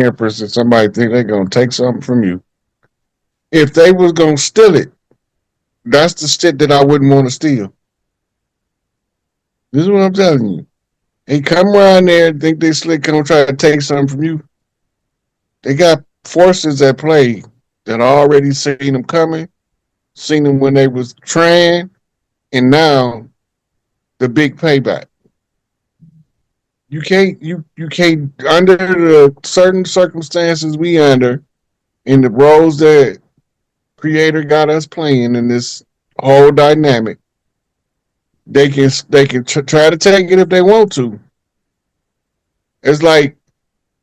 Empress, and somebody think they're gonna take something from you. If they was gonna steal it, that's the shit that I wouldn't want to steal. This is what I'm telling you. They come around there and think they slick, gonna try to take something from you. They got forces at play that already seen them coming, seen them when they was trying, and now the big payback. You can't under the certain circumstances we under in the roles that creator got us playing in this whole dynamic. They can try to take it if they want to. It's like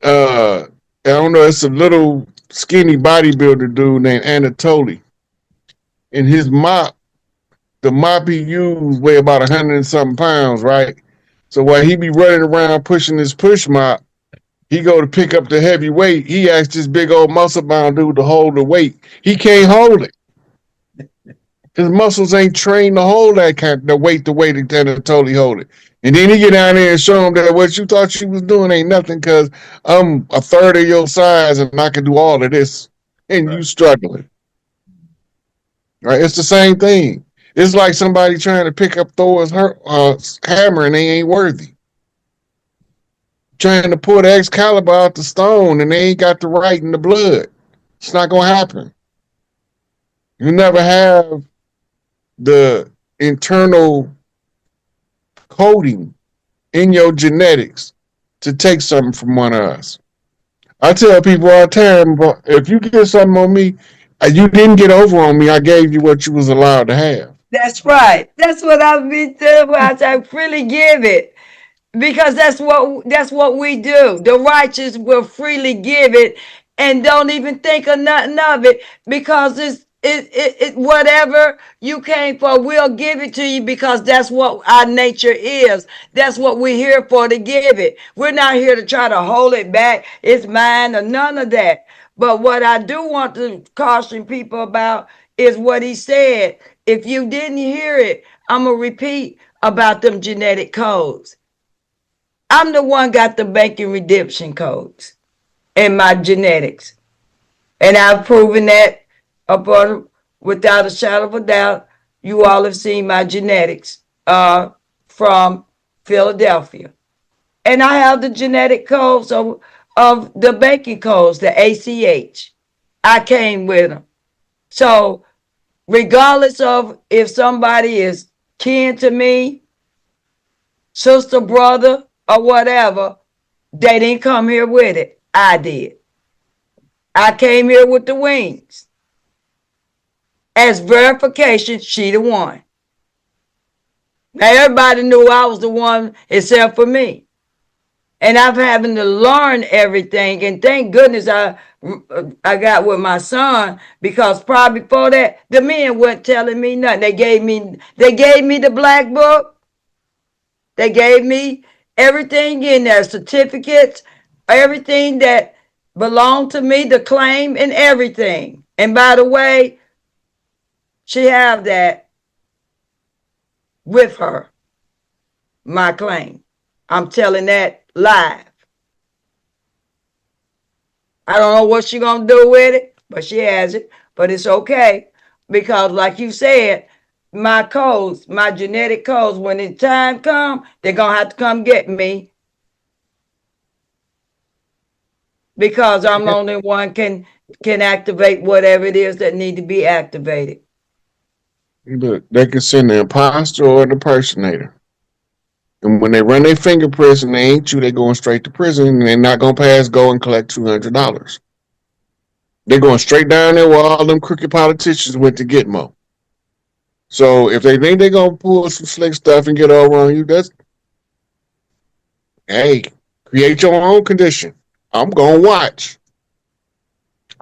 I don't know. It's a little skinny bodybuilder dude named Anatoly, and his mop, the mop he used, weigh about 100 and something pounds, right? So while he be running around pushing his push mop, he go to pick up the heavy weight. He asks this big old muscle bound dude to hold the weight. He can't hold it. His muscles ain't trained to hold that kind the weight that Anatoly hold it. And then he get down there and show him that what you thought you was doing ain't nothing because I'm a third of your size and I can do all of this. And you struggling. Right? It's the same thing. It's like somebody trying to pick up Thor's hammer and they ain't worthy. Trying to pull the Excalibur out the stone and they ain't got the right in the blood. It's not gonna happen. You never have the internal coding in your genetics to take something from one of us. I tell people all the time, if you get something on me, you didn't get over on me. I gave you what you was allowed to have. That's right. That's what I've been doing. I freely give it because that's what we do. The righteous will freely give it and don't even think of nothing of it because it whatever you came for, we'll give it to you because that's what our nature is. That's what we're here for, to give it. We're not here to try to hold it back. It's mine or none of that. But what I do want to caution people about is what he said. If you didn't hear it, I'm going to repeat about them genetic codes. I'm the one got the banking redemption codes in my genetics. And I've proven that upon, without a shadow of a doubt. You all have seen my genetics from Philadelphia. And I have the genetic codes of the banking codes, the ACH. I came with them. So regardless of if somebody is kin to me, sister, brother, or whatever, they didn't come here with it. I did. I came here with the wings. As verification, she the one. Now everybody knew I was the one except for me. And I've having to learn everything. And thank goodness I got with my son, because probably before that, the men weren't telling me nothing. They gave me the black book. They gave me everything in there, certificates, everything that belonged to me, the claim and everything. And by the way, she have that with her, my claim. I'm telling that live. I don't know what she gonna do with it, but she has it. But it's okay because, like you said, my codes, my genetic codes, when the time come, they're gonna have to come get me because I'm the only one can activate whatever it is that need to be activated. Look, they can send the imposter or the impersonator. And when they run their fingerprints and they ain't you, they going straight to prison and they're not gonna pass go and collect $200. They're going straight down there where all them crooked politicians went to get more. So if they think they're gonna pull some slick stuff and get over on you, that's hey, create your own condition. I'm gonna watch.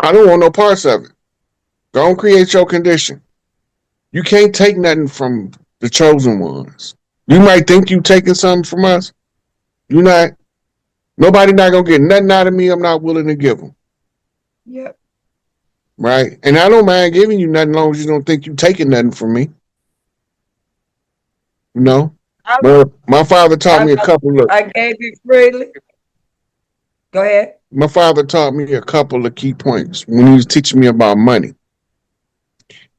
I don't want no parts of it. Don't create your condition. You can't take nothing from the chosen ones. You might think you taking something from us. You not. Nobody not gonna get nothing out of me. I'm not willing to give them. Yep. Right? And I don't mind giving you nothing as long as you don't think you taking nothing from me. You I, know. I, But my father taught me a couple of I gave you freely. Go ahead. My father taught me a couple of key points when he was teaching me about money.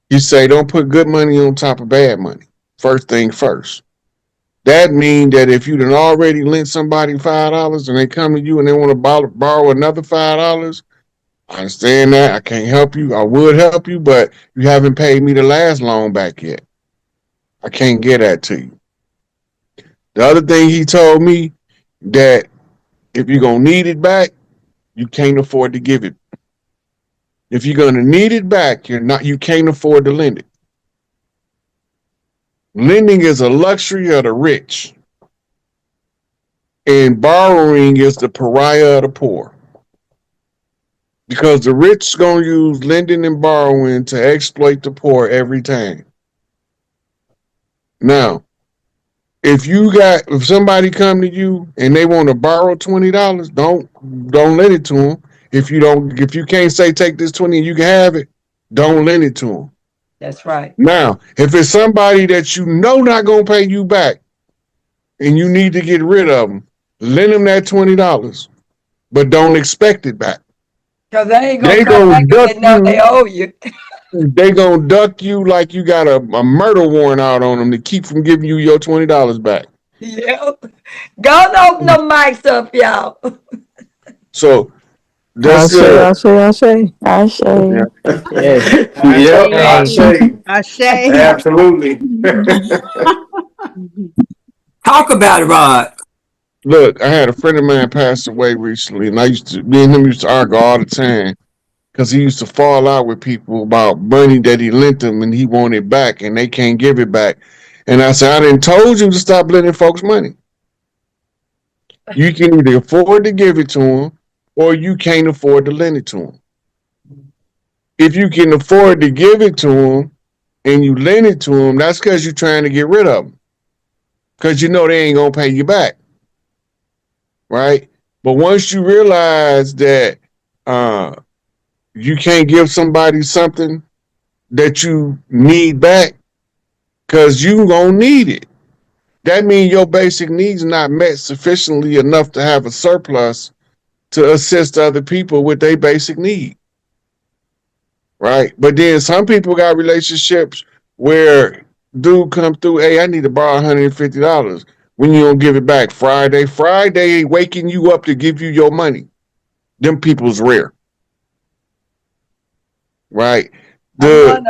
He say, don't put good money on top of bad money. First thing first. That means that if you done already lent somebody $5 and they come to you and they want to borrow another $5, I understand that. I can't help you. I would help you, but you haven't paid me the last loan back yet. I can't get that to you. The other thing he told me that if you're gonna need it back, you can't afford to give it. If you're gonna need it back, you can't afford to lend it. Lending is a luxury of the rich, and borrowing is the pariah of the poor. Because the rich gonna use lending and borrowing to exploit the poor every time. Now, if somebody come to you and they want to borrow $20, don't lend it to them. If you can't say take this 20 and you can have it, don't lend it to them. That's right. Now, if it's somebody that you know not gonna pay you back and you need to get rid of them, lend them that $20, but don't expect it back. Because they ain't going They to come gonna back because duck they know they you. owe you. They gonna duck you like you got a murder warrant out on them to keep from giving you your $20 back. Yep. Go and open the mics up, y'all. So I that's say, I say, I say. I say. Yes. Yep, I Hey. say. Ashe. Absolutely. Talk about it, Rod. look. I had a friend of mine pass away recently, and me and him used to argue all the time because he used to fall out with people about money that he lent them and he wanted back, and they can't give it back. And I said, I didn't told you to stop lending folks money. You can either afford to give it to them, or you can't afford to lend it to them. If you can afford to give it to them and you lend it to them, that's because you're trying to get rid of them. Because you know they ain't going to pay you back. Right? But once you realize that uh, you can't give somebody something that you need back because you going to need it, that means your basic needs not met sufficiently enough to have a surplus to assist other people with their basic need. Right? But then some people got relationships where dude come through, hey, I need to borrow $150. When you don't give it back Friday waking you up to give you your money. Them people's rare. Right? The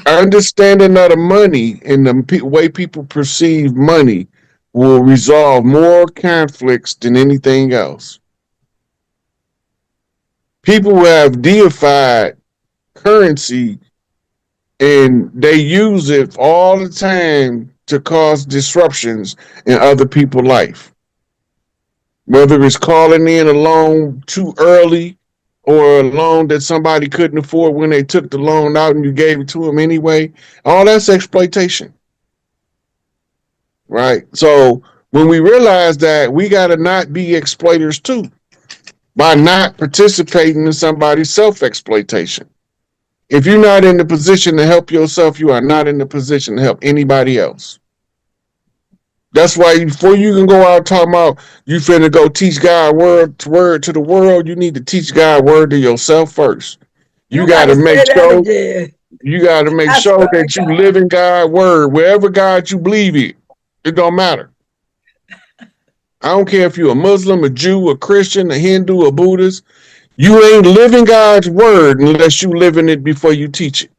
understanding of the money and the way people perceive money will resolve more conflicts than anything else. People have deified currency and they use it all the time to cause disruptions in other people's life. Whether it's calling in a loan too early or a loan that somebody couldn't afford when they took the loan out and you gave it to them anyway, all that's exploitation. Right? So when we realize that, we got to not be exploiters too by not participating in somebody's self-exploitation. If you're not in the position to help yourself, you are not in the position to help anybody else. That's why before you can go out talking about you finna go teach God word to the world, you need to teach God word to yourself first. You got to make sure that you live in God word wherever God you believe in. It don't matter. I don't care if you're a Muslim, a Jew, a Christian, a Hindu, a Buddhist. You ain't living God's word unless you living it before you teach it.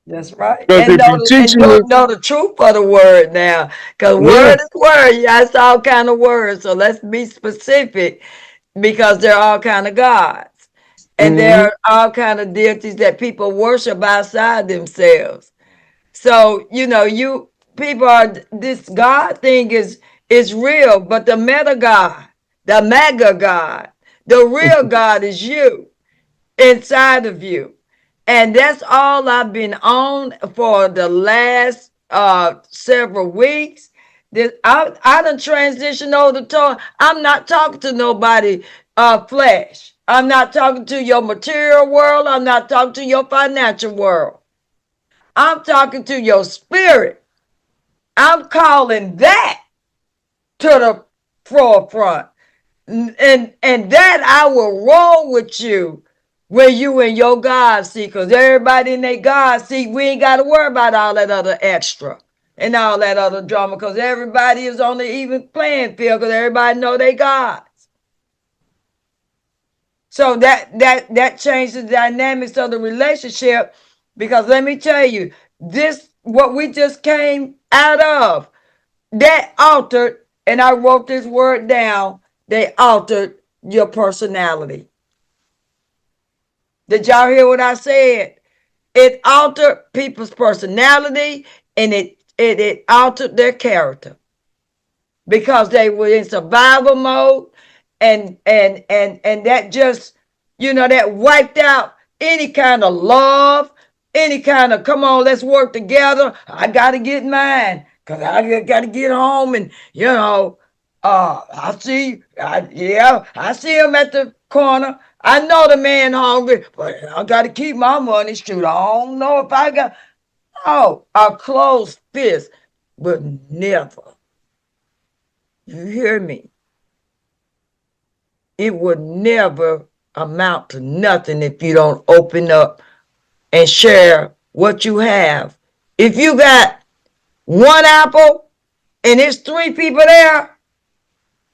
That's right. Because if you teaching it, Know the truth of the word now. Because word is word. That's all kind of words. So let's be specific because there are all kind of gods. And there are all kind of deities that people worship outside themselves. So, you people are this God thing is real, but the meta God, the mega God, the real God is you inside of you. And that's all I've been on for the last several weeks. I done transitioned over to I'm not talking to nobody flesh. I'm not talking to your material world. I'm not talking to your financial world. I'm talking to your spirit. I'm calling that to the forefront. And that I will roll with you when you in your God seat, because everybody in their God seat, we ain't got to worry about all that other extra and all that other drama, because everybody is on the even playing field, because everybody know they God. So that changed the dynamics of the relationship, because let me tell you, this what we just came out of, that altered, and I wrote this word down, they altered your personality. Did y'all hear what I said? It altered people's personality, and it altered their character, because they were in survival mode, and that just, that wiped out any kind of love, any kind of, come on, let's work together, I gotta get mine because I gotta get home. And I see him at the corner, I know the man hungry, but I gotta keep my money straight. I don't know if I got, oh, a closed fist, but never, you hear me? It would never amount to nothing if you don't open up and share what you have. If you got one apple and it's 3 people there,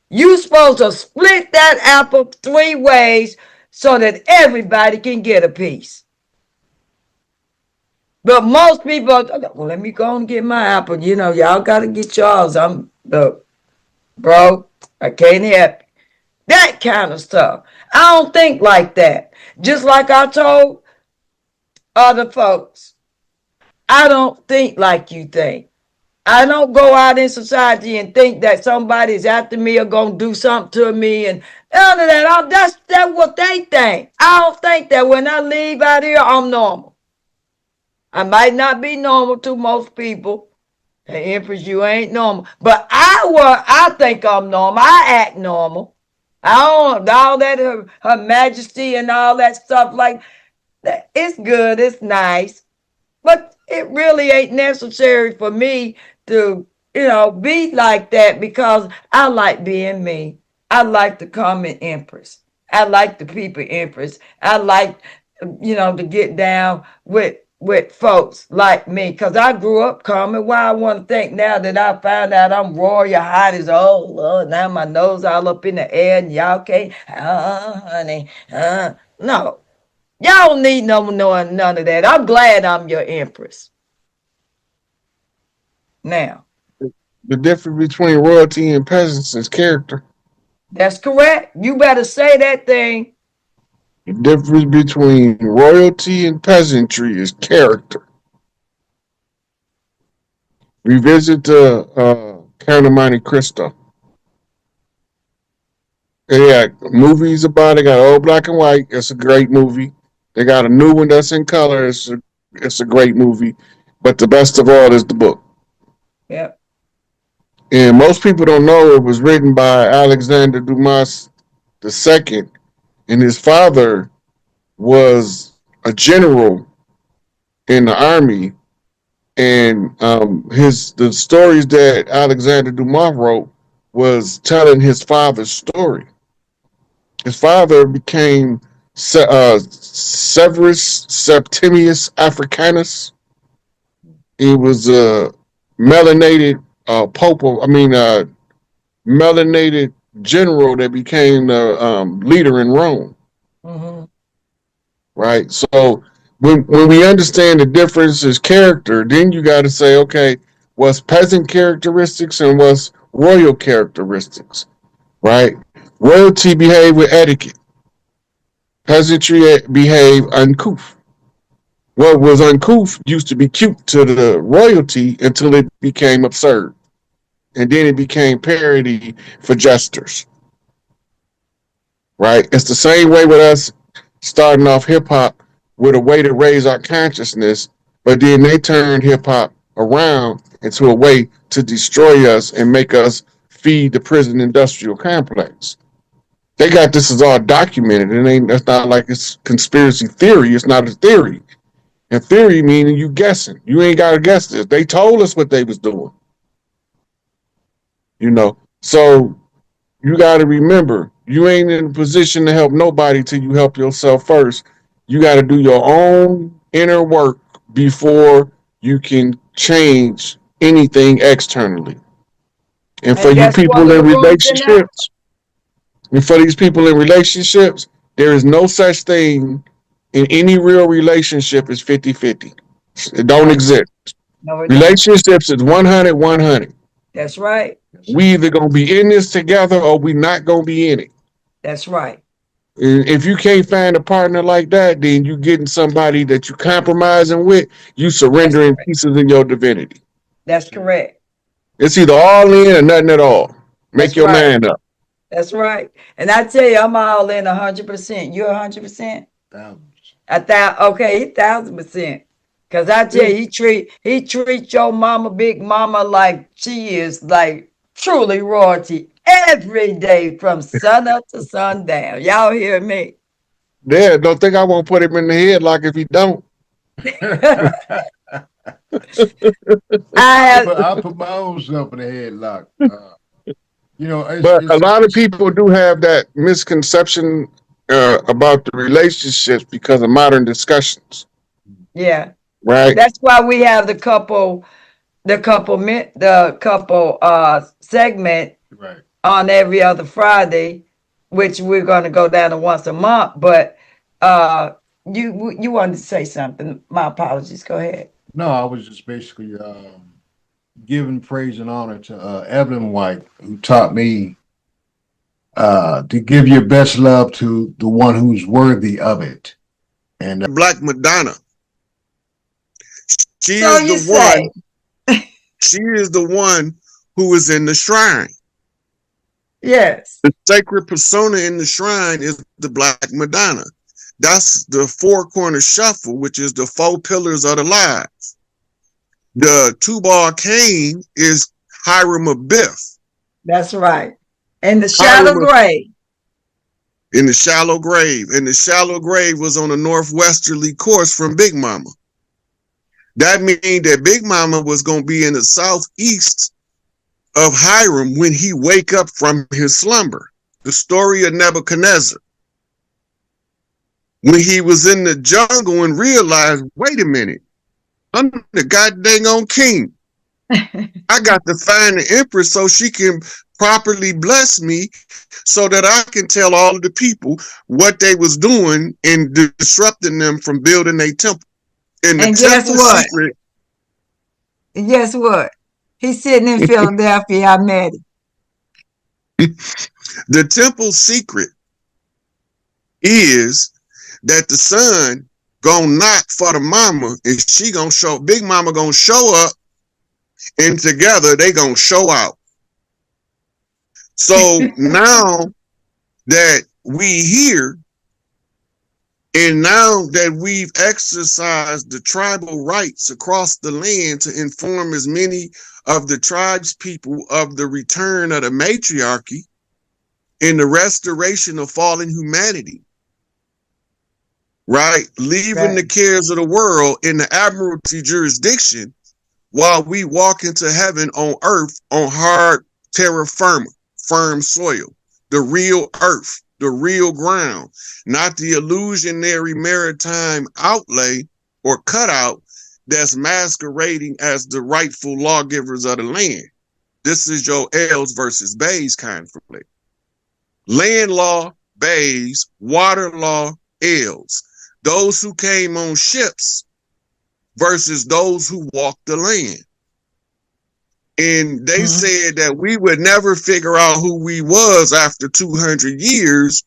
you supposed to split that apple 3 ways so that everybody can get a piece. But most people, well, let me go and get my apple. Y'all got to get yours. Bro, I can't help you. That kind of stuff. I don't think like that. Just like I told other folks, I don't think like you think. I don't go out in society and think that somebody's after me or gonna do something to me and none of that. That's what they think. I don't think that. When I leave out here, I'm normal. I might not be normal to most people. Hey, Empress, you ain't normal. But I think I'm normal. I act normal. I don't, all that her majesty and all that stuff like that. It's good. It's nice. But it really ain't necessary for me to, be like that, because I like being me. I like the common Empress. I like the people Empress. I like, to get down with folks like me, because I grew up common. Why I want to think now that I found out I'm royal hot as, oh Lord, now my nose all up in the air and y'all can't, honey, no. Y'all don't need none of that. I'm glad I'm your Empress. Now, The difference between royalty and peasants is character. that's correct. You better say that thing. The difference between royalty and peasantry is character. Revisit the Count of Monte Cristo. They got movies about it. Got old black and white. It's a great movie. They got a new one that's in color. It's a great movie. But the best of all is the book. Yep. And most people don't know it was written by Alexander Dumas II, and his father was a general in the army. And the stories that Alexander Dumas wrote was telling his father's story. His father became Severus Septimius Africanus. He was a melanated melanated general that became the leader in Rome. Mm-hmm. Right. So when we understand the difference is character, then you got to say, okay, what's peasant characteristics and what's royal characteristics, right? Royalty behave with etiquette. Peasantry behave uncouth. What was uncouth used to be cute to the royalty until it became absurd. And then it became parody for jesters. Right? It's the same way with us starting off hip hop with a way to raise our consciousness, but then they turned hip hop around into a way to destroy us and make us feed the prison industrial complex. They got this is all documented. That's not like it's conspiracy theory. It's not a theory. And theory meaning you guessing. You ain't gotta guess this. They told us what they was doing. So you gotta remember You ain't in a position to help nobody till you help yourself first. You got to do your own inner work before you can change anything externally. And for And you that's one people of in the rules in that. relationships, and for these people in relationships, there is no such thing in any real relationship as 50-50. It don't No, exist. no, it don't. Relationships is 100-100. That's right. We either gonna be in this together or we not gonna be in it. That's right. And if you can't find a partner like that, then you getting somebody that you compromising with, you That's surrendering correct. pieces of your divinity. That's correct. It's either all in or nothing at all. Make That's your right. mind up. That's right. And I tell you, I'm all in 100%. You're 100%. Okay, 1,000%. Cause I tell you, he treat your mama, big mama, like she is like truly royalty every day from sun up to sundown. Y'all hear me? Yeah, don't think I won't put him in the headlock if he don't. I put my own self in a headlock. But a lot of people do have that misconception about the relationships because of modern discussions, Yeah. right? That's why we have the couple segment right. on every other Friday, which we're going to go down to once a month. But you wanted to say something. My apologies. Go ahead. No, I was just basically giving praise and honor to Evelyn White, who taught me to give your best love to the one who's worthy of it. And Black Madonna. She So is you the say. one. She is the one who is in the shrine. Yes. The sacred persona in the shrine is the Black Madonna. That's the four corner shuffle, which is the four pillars of the lives. The Tubal Cain is Hiram Abiff. That's right. In the shallow grave. In the shallow grave. And the shallow grave was on a northwesterly course from Big Mama. That means that Big Mama was going to be in the southeast of Hiram when he wake up from his slumber. The story of Nebuchadnezzar. When he was in the jungle and realized, wait a minute, I'm the goddamn king. I got to find the empress so she can properly bless me so that I can tell all of the people what they was doing and disrupting them from building a temple. And guess what? Secret, guess what? He's sitting in Philadelphia. I met him. The temple secret is that the son gonna knock for the mama and she gonna show, Big Mama gonna show up, and together they gonna show out. So now that we here, and now that we've exercised the tribal rights across the land to inform as many of the tribes people of the return of the matriarchy and the restoration of fallen humanity, right? Leaving the cares of the world in the admiralty jurisdiction while we walk into heaven on earth on hard terra firma, firm soil, the real earth, the real ground, not the illusionary maritime outlay or cutout that's masquerading as the rightful lawgivers of the land. This is your L's versus Bays conflict. Land law, Bays, water law, L's. Those who came on ships versus those who walked the land. And they said that we would never figure out who we was after 200 years,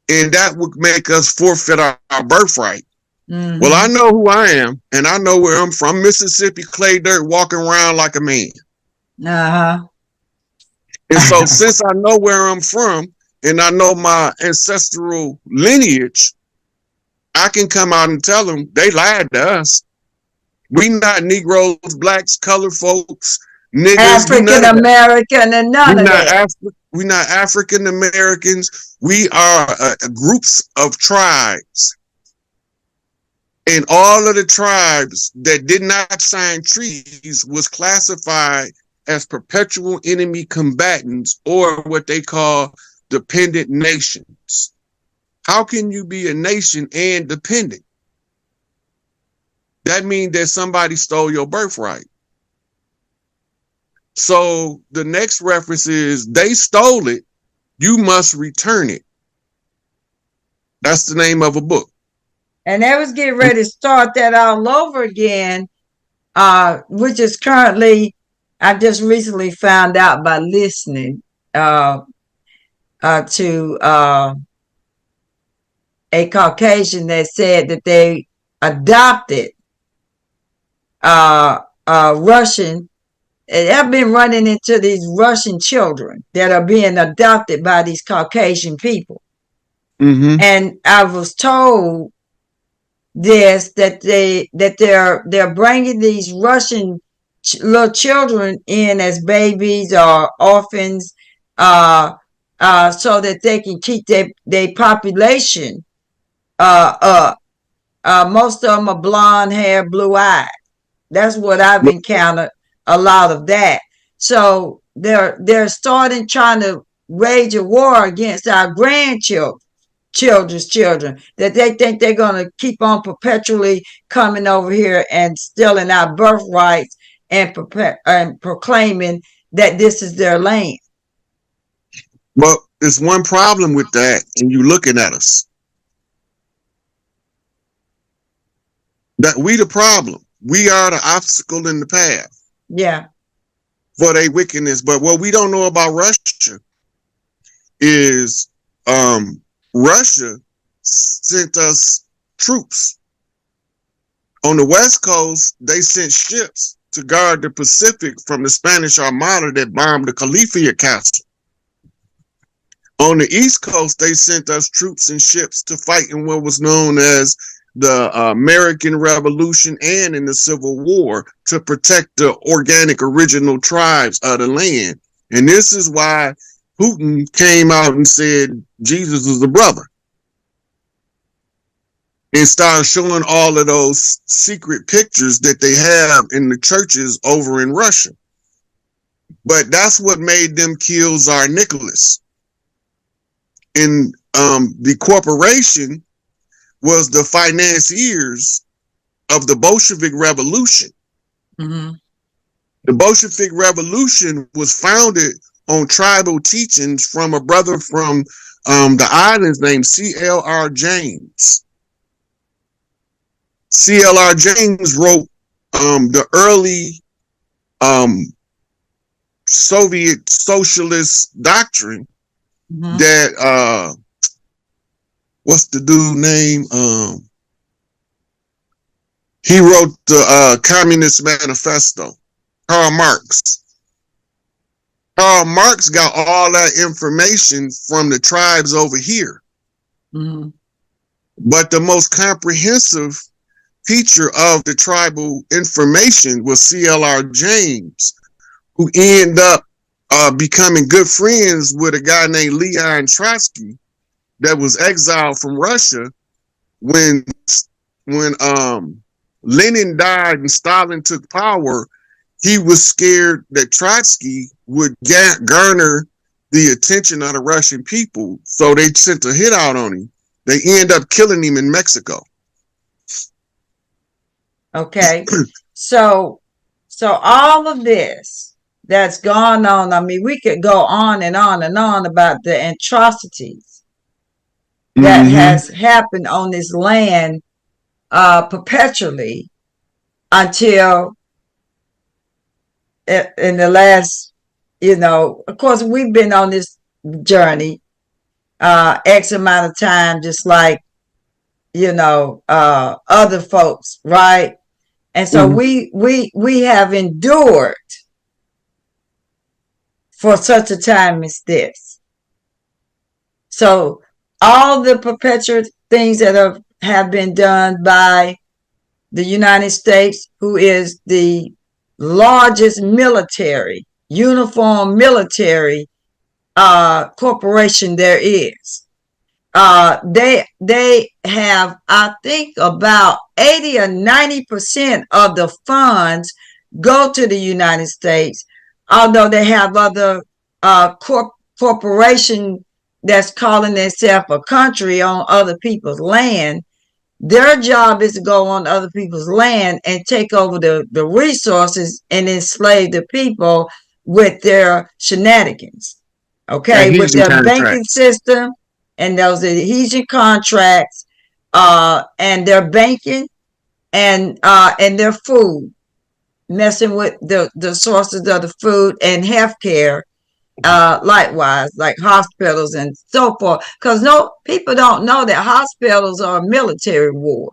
and that would make us forfeit our birthright. Well, I know who I am, and I know where I'm from. Mississippi, clay dirt, walking around like a man. And so since I know where I'm from, and I know my ancestral lineage, I can come out and tell them they lied to us. We not Negroes, blacks, colored folks, niggas, African American, and none of that. We're not African Americans. We are groups of tribes. And all of the tribes that did not sign treaties was classified as perpetual enemy combatants, or what they call dependent nations. How can you be a nation and dependent? That means that somebody stole your birthright. So the next reference is they stole it, you must return it. That's the name of a book. And they was getting ready to start that all over again, which is currently, I just recently found out by listening to a Caucasian that said that they adopted Russian. I've been running into these Russian children that are being adopted by these Caucasian people. Mm-hmm. And I was told this, that they're bringing these Russian little children in as babies or orphans, so that they can keep their population up. Most of them are blonde hair, blue eyed. That's what I've encountered, a lot of that. So they're starting trying to wage a war against our children's children, that they think they're going to keep on perpetually coming over here and stealing our birthrights and proclaiming that this is their land. But there's one problem with that, and you looking at us. That we the problem. We are the obstacle in the path. Yeah. For their wickedness. But what we don't know about Russia is Russia sent us troops. On the West Coast, they sent ships to guard the Pacific from the Spanish Armada that bombed the Califia Castle. On the East Coast, they sent us troops and ships to fight in what was known as the American Revolution and in the Civil War to protect the organic original tribes of the land. And this is why Putin came out and said Jesus is a brother, and started showing all of those secret pictures that they have in the churches over in Russia. But that's what made them kill Tsar Nicholas. And the corporation was the financiers of the Bolshevik Revolution. Mm-hmm. The Bolshevik Revolution was founded on tribal teachings from a brother from the islands named C.L.R. James. C.L.R. James wrote the early Soviet socialist doctrine. Mm-hmm. That what's the dude name? He wrote the Communist Manifesto. Karl Marx. Karl Marx got all that information from the tribes over here. Mm-hmm. But the most comprehensive feature of the tribal information was C.L.R. James, who ended up becoming good friends with a guy named Leon Trotsky that was exiled from Russia when Lenin died and Stalin took power. He was scared that Trotsky would garner the attention of the Russian people, so they sent a hit out on him. They end up killing him in Mexico. Okay, so all of this that's gone on, I mean, we could go on and on and on about the atrocities that has happened on this land perpetually until in the last, of course, we've been on this journey X amount of time, just like, other folks, right? And so we have endured for such a time as this. So all the perpetual things that have been done by the United States, who is the largest military, uniform military corporation there is. They have, I think, about 80 or 90% of the funds go to the United States, although they have other corporation that's calling themselves a country on other people's land, their job is to go on other people's land and take over the resources and enslave the people with their shenanigans. Okay, with Adhesion their banking contracts. system and those adhesion contracts, and their banking and their food, messing with the sources of the food and healthcare, likewise, like hospitals and so forth. Because no people don't know that hospitals are a military war.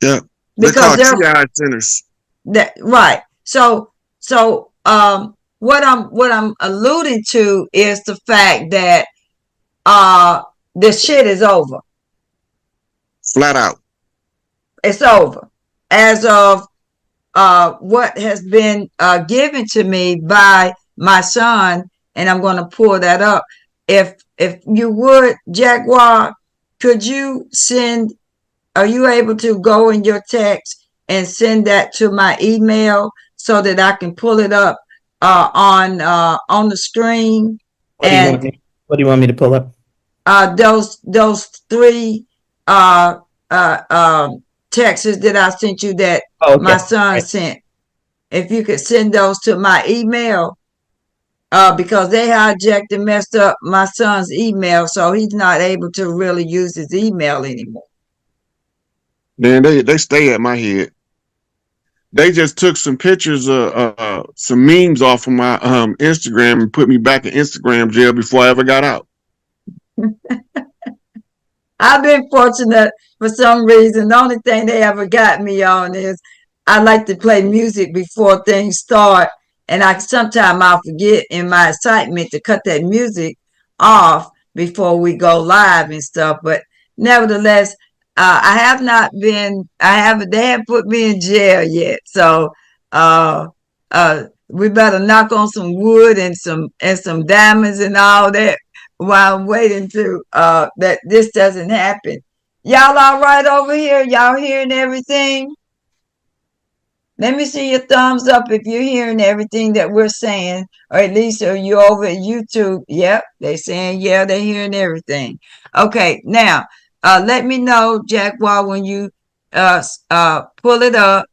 Yeah. They're Because called they're triage centers. that right. So what I'm alluding to is the fact that the shit is over. Flat out. It's over. As of what has been given to me by my son, and I'm going to pull that up. If you would, Jaguar, could you send? Are you able to go in your text and send that to my email so that I can pull it up on the screen? What do you want me to pull up? Those three texts that I sent you that my son sent. If you could send those to my email, because they hijacked and messed up my son's email, so he's not able to really use his email anymore. Then they stay at my head. They just took some pictures of some memes off of my Instagram and put me back in Instagram jail before I ever got out. I've been fortunate for some reason. The only thing they ever got me on is I like to play music before things start, and sometimes I'll forget in my excitement to cut that music off before we go live and stuff. But nevertheless, I have not been. They haven't put me in jail yet, so we better knock on some wood and some diamonds and all that while I'm waiting to that this doesn't happen. Y'all all right over here? Y'all hearing everything? Let me see your thumbs up if you're hearing everything that we're saying, or at least are you over at YouTube? Yep, they're saying yeah, they're hearing everything. Okay, now let me know, Jaguar, when you pull it up,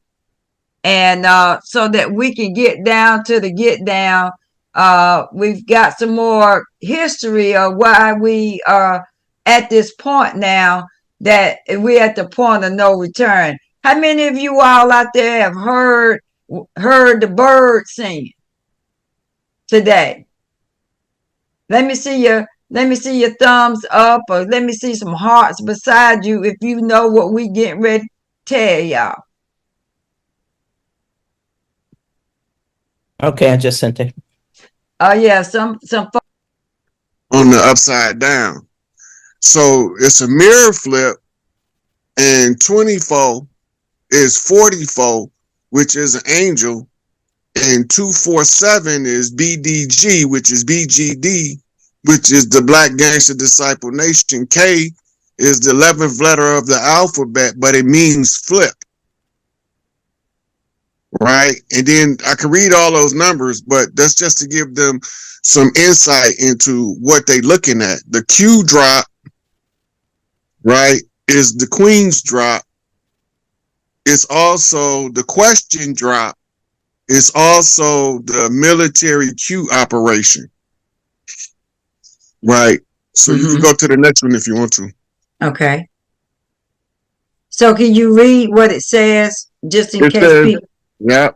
and so that we can get down to the get down. We've got some more history of why we are at this point now, that we're at the point of no return. How many of you all out there have heard the bird singing today? Let me see your thumbs up, or let me see some hearts beside you if you know what we getting ready to tell y'all. Okay, I just sent it. Oh yeah, some On the upside down. So it's a mirror flip, and 24 is 44, which is an angel, and 247 is BDG, which is BGD, which is the Black Gangster Disciple Nation. K is the 11th letter of the alphabet, but it means flip. Right? And then I can read all those numbers, but that's just to give them some insight into what they're looking at. The Q drop, right, is the Queen's drop. It's also the question drop. It's also the military Q operation. Right. So you can go to the next one if you want to. Okay. So can you read what it says, just in case people? Yeah.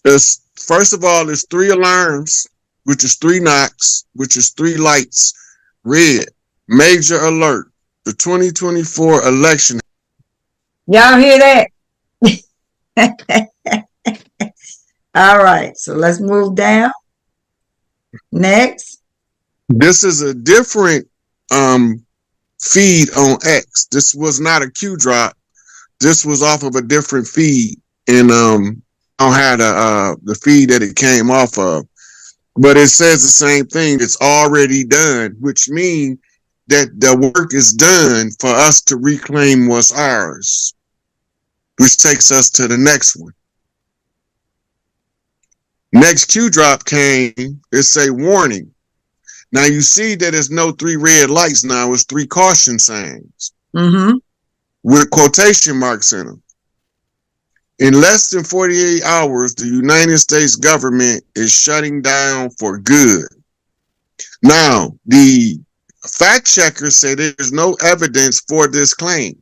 It's, first of all, there's 3 alarms, which is 3 knocks, which is 3 lights. Red, major alert. The 2024 election. Y'all hear that? All right. So let's move down. Next. This is a different feed on X. This was not a Q drop. This was off of a different feed, and I don't have the feed that it came off of, but it says the same thing. It's already done, which means that the work is done for us to reclaim what's ours, which takes us to the next one. Next Q drop came. It say warning. Now you see that there's no 3 red lights now, it's 3 caution signs Mm-hmm. with quotation marks in them. In less than 48 hours, the United States government is shutting down for good. Now, the fact checkers say there's no evidence for this claim.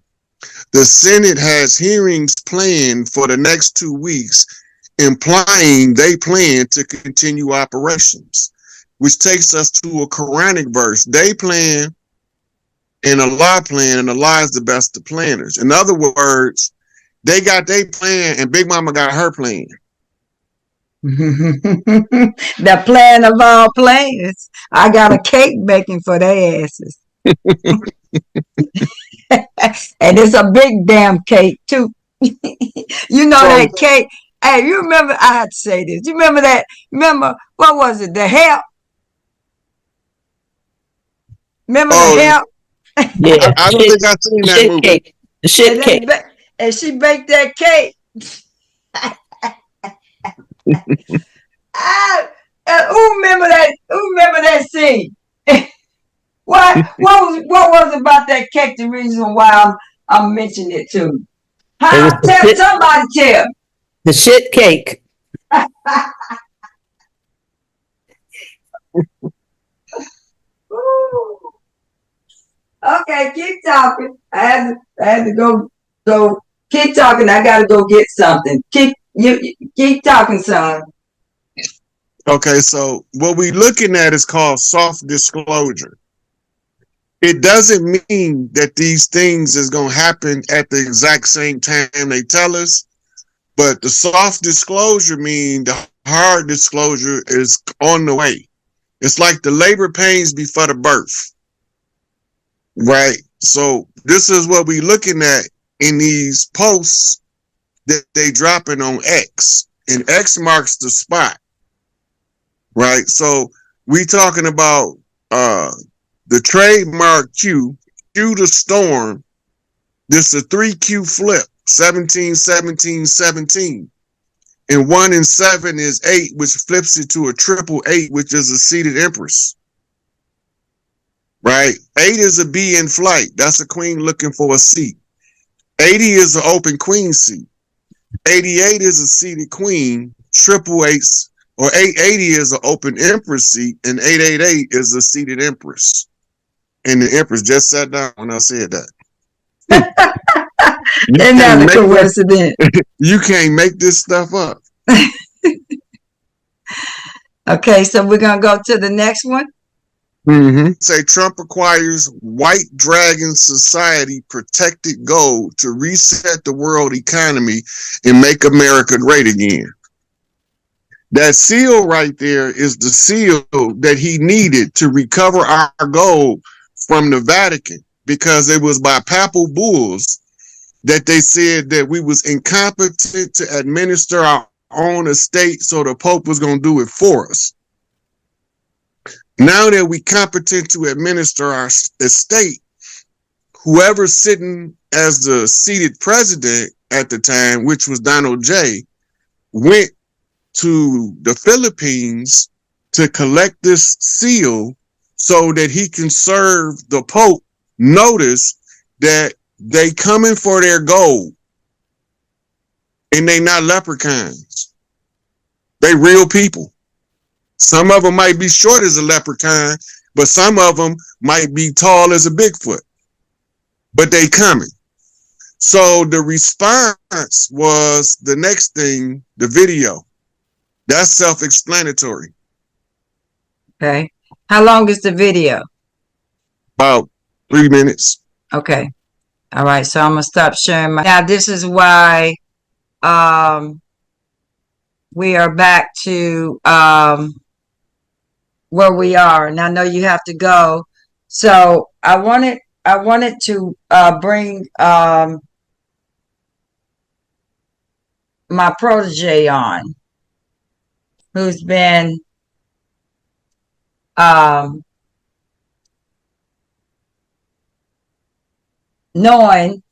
The Senate has hearings planned for the next 2 weeks, implying they plan to continue operations, which takes us to a Quranic verse. They plan and Allah plan, and Allah is the best of planners. In other words, they got their plan and Big Mama got her plan. The plan of all plans. I got a cake baking for their asses. And it's a big damn cake too. You know that cake. Hey, you remember, I had to say this. You remember that? Remember, what was it? The help? Remember the help? Yeah. I don't think I've seen The that shit movie. cake. The shit cake. And she baked that cake. Who remember that? Who remember that scene? What was about that cake? The reason why I'm mentioning it too. Somebody tell. The shit cake. Okay, keep talking. I had to go. Keep talking. I gotta go get something. Keep talking, son. Okay, so what we're looking at is called soft disclosure. It doesn't mean that these things is going to happen at the exact same time they tell us, but the soft disclosure means the hard disclosure is on the way. It's like the labor pains before the birth, right? So this is what we're looking at in these posts that they dropping on X, and X marks the spot, right? So we talking about the trademark Q the storm. This is a 3Q flip, 17, 17, 17. And 1 and 7 is 8, which flips it to a triple 8, which is a seated empress. Right? 8 is a bee in flight. That's a queen looking for a seat. 80 is an open queen seat. 88 is a seated queen. Triple 8s, or 880 is an open empress seat, and 888 is a seated empress. And the empress just sat down when I said that. Isn't that a coincidence? You can't make this stuff up. Okay, so we're gonna go to the next one. Mm-hmm. Say Trump requires White Dragon Society protected gold to reset the world economy and make America great again. That seal right there is the seal that he needed to recover our gold from the Vatican, because it was by papal bulls that they said that we was incompetent to administer our own estate, so the Pope was going to do it for us. Now that we competent to administer our estate, whoever's sitting as the seated president at the time, which was Donald J., went to the Philippines to collect this seal so that he can serve the Pope notice that they coming for their gold, and they not leprechauns. They real people. Some of them might be short as a leprechaun, but some of them might be tall as a Bigfoot. But they coming. So the response was the next thing, the video. That's self-explanatory. Okay. How long is the video? About 3 minutes. Okay. All right. So I'm gonna stop sharing my. Now this is why we are back to where we are, and I know you have to go. So I wanted to bring my protege on, who's been knowing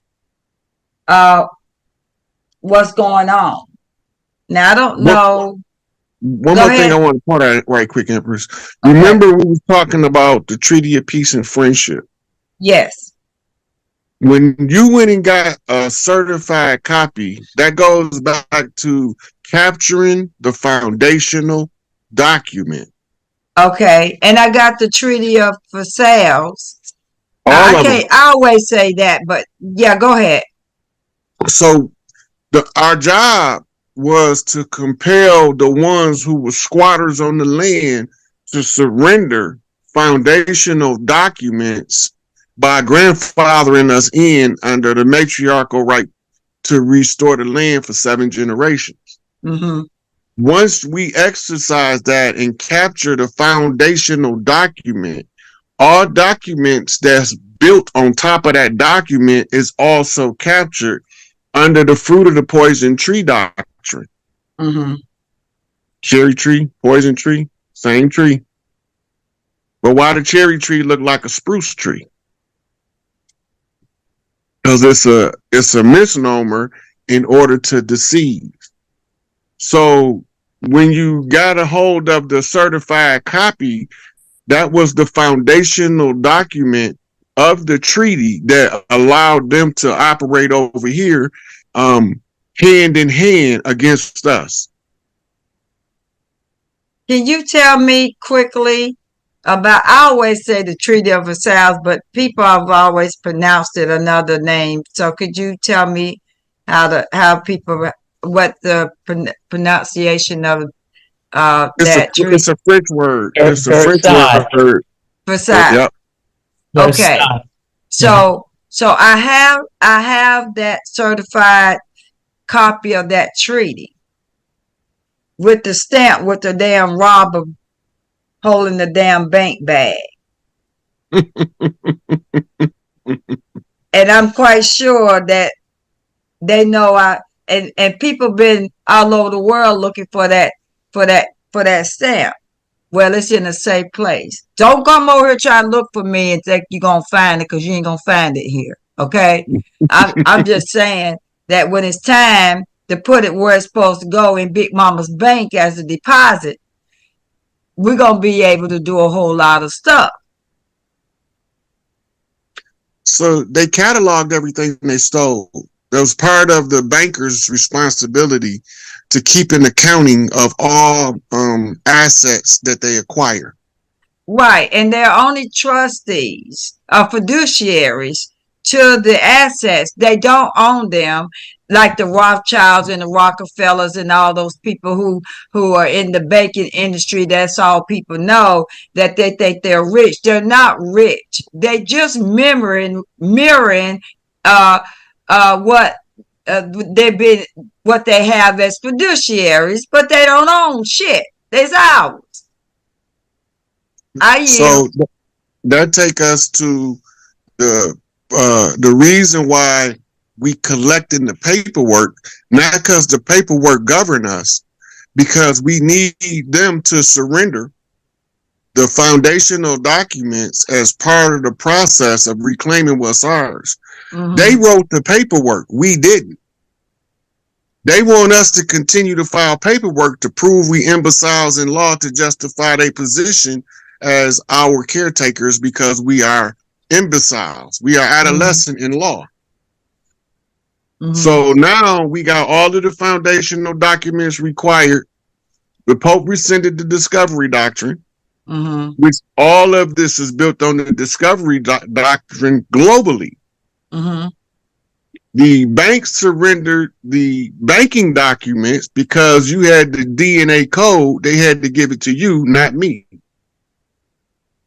what's going on. Now I don't know One Go more thing ahead. I want to point out right quick, Empress. Okay. Remember we were talking about the Treaty of Peace and Friendship. Yes. When you went and got a certified copy, that goes back to capturing the foundational document. Okay. And I got the Treaty of Versailles. All I of them. can't I always say that, but yeah, go ahead. So our job was to compel the ones who were squatters on the land to surrender foundational documents by grandfathering us in under the matriarchal right to restore the land for 7 generations. Mm-hmm. Once we exercise that and capture the foundational document, all documents that's built on top of that document is also captured under the fruit of the poison tree doctrine. Mm-hmm. Cherry tree, poison tree, same tree. But why the cherry tree look like a spruce tree? Because it's a misnomer in order to deceive. So when you got a hold of the certified copy, that was the foundational document of the treaty that allowed them to operate over here hand in hand against us. Can you tell me quickly about, I always say the Treaty of Versailles, but people have always pronounced it another name. So could you tell me what the pronunciation of that treaty? It's a French word. It's a French Versailles. word. Versailles. Yep. Okay. Versailles. So I have that certified copy of that treaty with the stamp with the damn robber holding the damn bank bag. And I'm quite sure that they know and people been all over the world looking for that stamp. Well, it's in a safe place. Don't come over here trying to look for me and think you're gonna find it, because you ain't gonna find it here. Okay? I'm just saying that when it's time to put it where it's supposed to go in Big Mama's bank as a deposit, we're gonna be able to do a whole lot of stuff. So they cataloged everything they stole. That was part of the banker's responsibility to keep an accounting of all assets that they acquire. Right, and they're only trustees or fiduciaries to the assets. They don't own them like the Rothschilds and the Rockefellers and all those people who are in the banking industry. That's all people know, that they think they're rich. They're not rich. They just mirroring what they have as fiduciaries, but they don't own shit. It's ours. So that take us to the reason why we collecting the paperwork, not because the paperwork govern us, because we need them to surrender the foundational documents as part of the process of reclaiming what's ours. Mm-hmm. They wrote the paperwork. We didn't. They want us to continue to file paperwork to prove we imbeciles in law to justify their position as our caretakers, because we are imbeciles. We are adolescent in law. Mm-hmm. So now we got all of the foundational documents required. The Pope rescinded the discovery doctrine, which all of this is built on the discovery doctrine globally. Mm-hmm. The banks surrendered the banking documents because you had the DNA code. They had to give it to you, not me.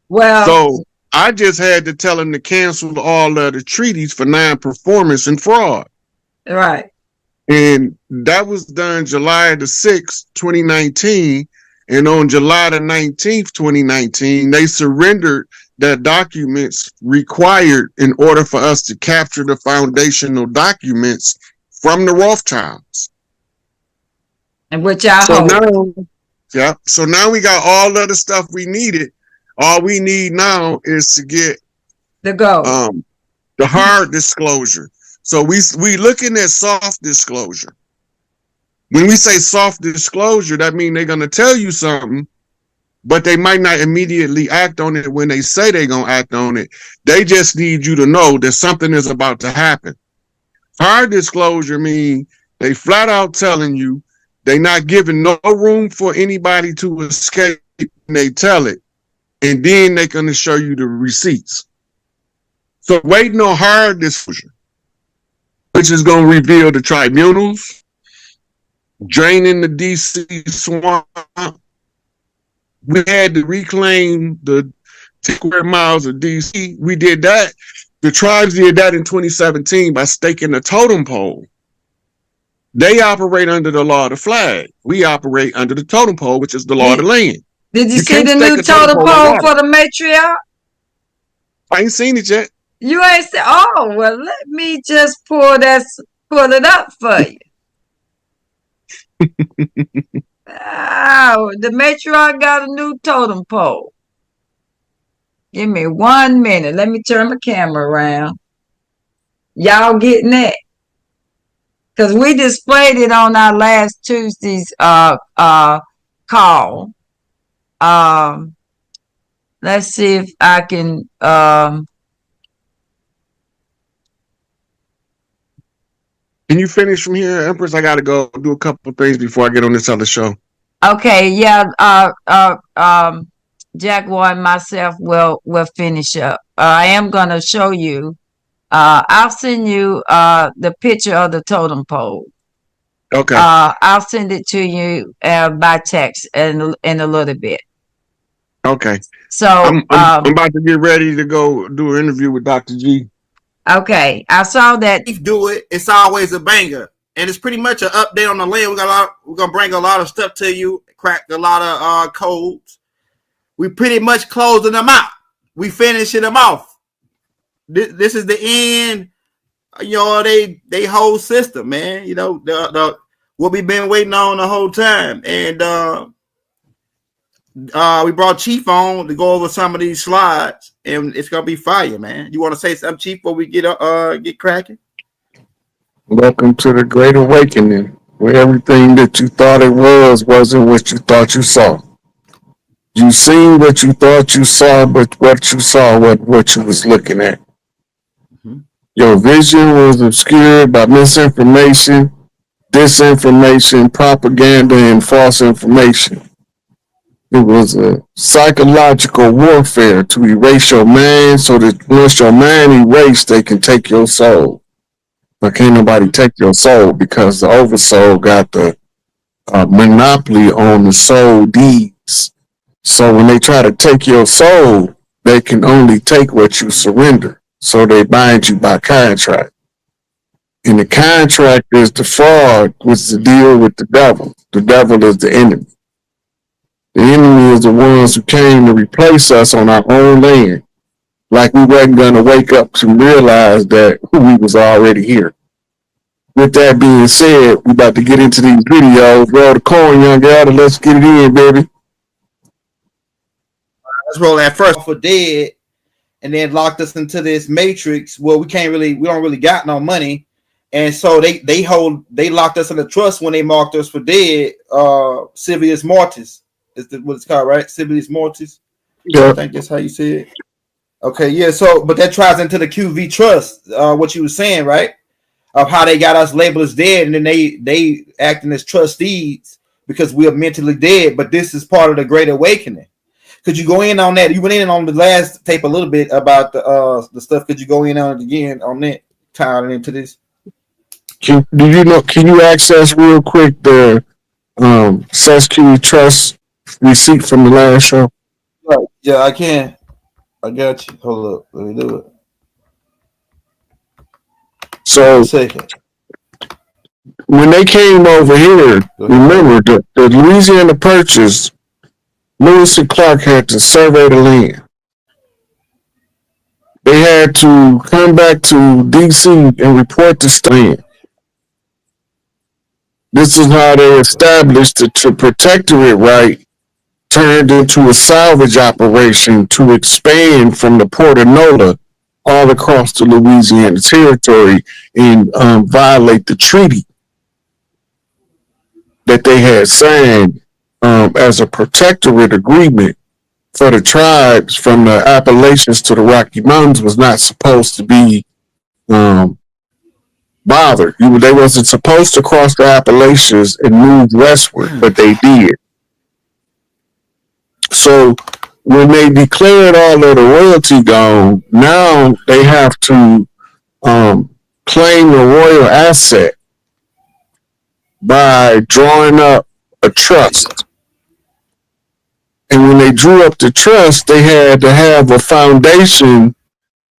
Well, so I just had to tell them to cancel all of the treaties for non-performance and fraud. Right. And that was done July the 6th, 2019. And on July the 19th, 2019, they surrendered that documents required in order for us to capture the foundational documents from the Rothschilds. And which I hope. So now we got all of the stuff we needed. All we need now is to get the hard disclosure. So we looking at soft disclosure. When we say soft disclosure, that means they're going to tell you something, but they might not immediately act on it when they say they're going to act on it. They just need you to know that something is about to happen. Hard disclosure means they flat out telling you, they not giving no room for anybody to escape when they tell it. And then they're going to show you the receipts. So waiting on hard disclosure, which is going to reveal the tribunals, draining the DC swamp. We had to reclaim the 10 square miles of DC. We did that. The tribes did that in 2017 by staking a totem pole. They operate under the law of the flag. We operate under the totem pole, which is the law of the land. Did you see can't the stake new a totem totem pole pole on for the matriarch? I ain't seen it yet. You ain't said, oh, well, let me just pull it up for you. Oh, the matriarch got a new totem pole. Give me 1 minute. Let me turn my camera around. Y'all getting that? Because we displayed it on our last Tuesday's call. Let's see if I can Can you finish from here, Empress? I gotta go do a couple of things before I get on this other show. okay, yeah, Jaguar and myself will finish up. I am gonna show you. I'll send you the picture of the totem pole. Okay. I'll send it to you by text in a little bit. Okay. So I'm about to get ready to go do an interview with Dr. G. okay, I saw that. Do it. It's always a banger, and it's pretty much an update on the land. We're gonna bring a lot of stuff to you. Crack a lot of codes. We pretty much closing them out. We finishing them off. This is the end. You know, they whole system, man. You know, the what we've been waiting on the whole time, and we brought Chief on to go over some of these slides, and it's gonna be fire, man. You want to say something, Chief, before we get cracking? Welcome to the Great Awakening, where everything that you thought it wasn't what you thought you saw. You seen what you thought you saw, but what you saw wasn't what you was looking at. Mm-hmm. Your vision was obscured by misinformation, disinformation, propaganda, and false information. It was a psychological warfare to erase your mind so that once your mind erased, they can take your soul. But can't nobody take your soul because the oversoul got the monopoly on the soul deeds. So when they try to take your soul, they can only take what you surrender. So they bind you by contract. And the contract is the fraud, which is the deal with the devil. The devil is the enemy. The enemy is the ones who came to replace us on our own land. Like we wasn't going to wake up to realize that we was already here. With that being said, we about to get into these videos. Roll the coin, young gal, and let's get it in, baby. Let's roll that first for dead, and then locked us into this matrix where we don't really got no money. And so they locked us in the trust when they marked us for dead, Civius Mortis. Is what it's called, right? Civius Mortis. Yeah. I think that's how you say it. Okay, yeah. So, but that ties into the QV trust, what you were saying, right? Of how they got us labeled as dead, and then they acting as trustees because we are mentally dead. But this is part of the Great Awakening. Could you go in on that? You went in on the last tape a little bit about the stuff. Could you go in on it again on that, tying it into this? Can you access real quick the SESQ trust receipt from the last show? Right. Yeah, I can. I got you. Hold up. Let me do it. So when they came over here, remember the Louisiana Purchase, Lewis and Clark had to survey the land. They had to come back to DC and report the land. This is how they established the protectorate right turned into a salvage operation to expand from the Port of Nola all across the Louisiana territory and violate the treaty. that they had signed as a protectorate agreement for the tribes from the Appalachians to the Rocky Mountains was not supposed to be bothered. They wasn't supposed to cross the Appalachians and move westward, but they did. So when they declared all of the royalty gone, now they have to claim the royal asset by drawing up a trust. And when they drew up the trust, they had to have a foundation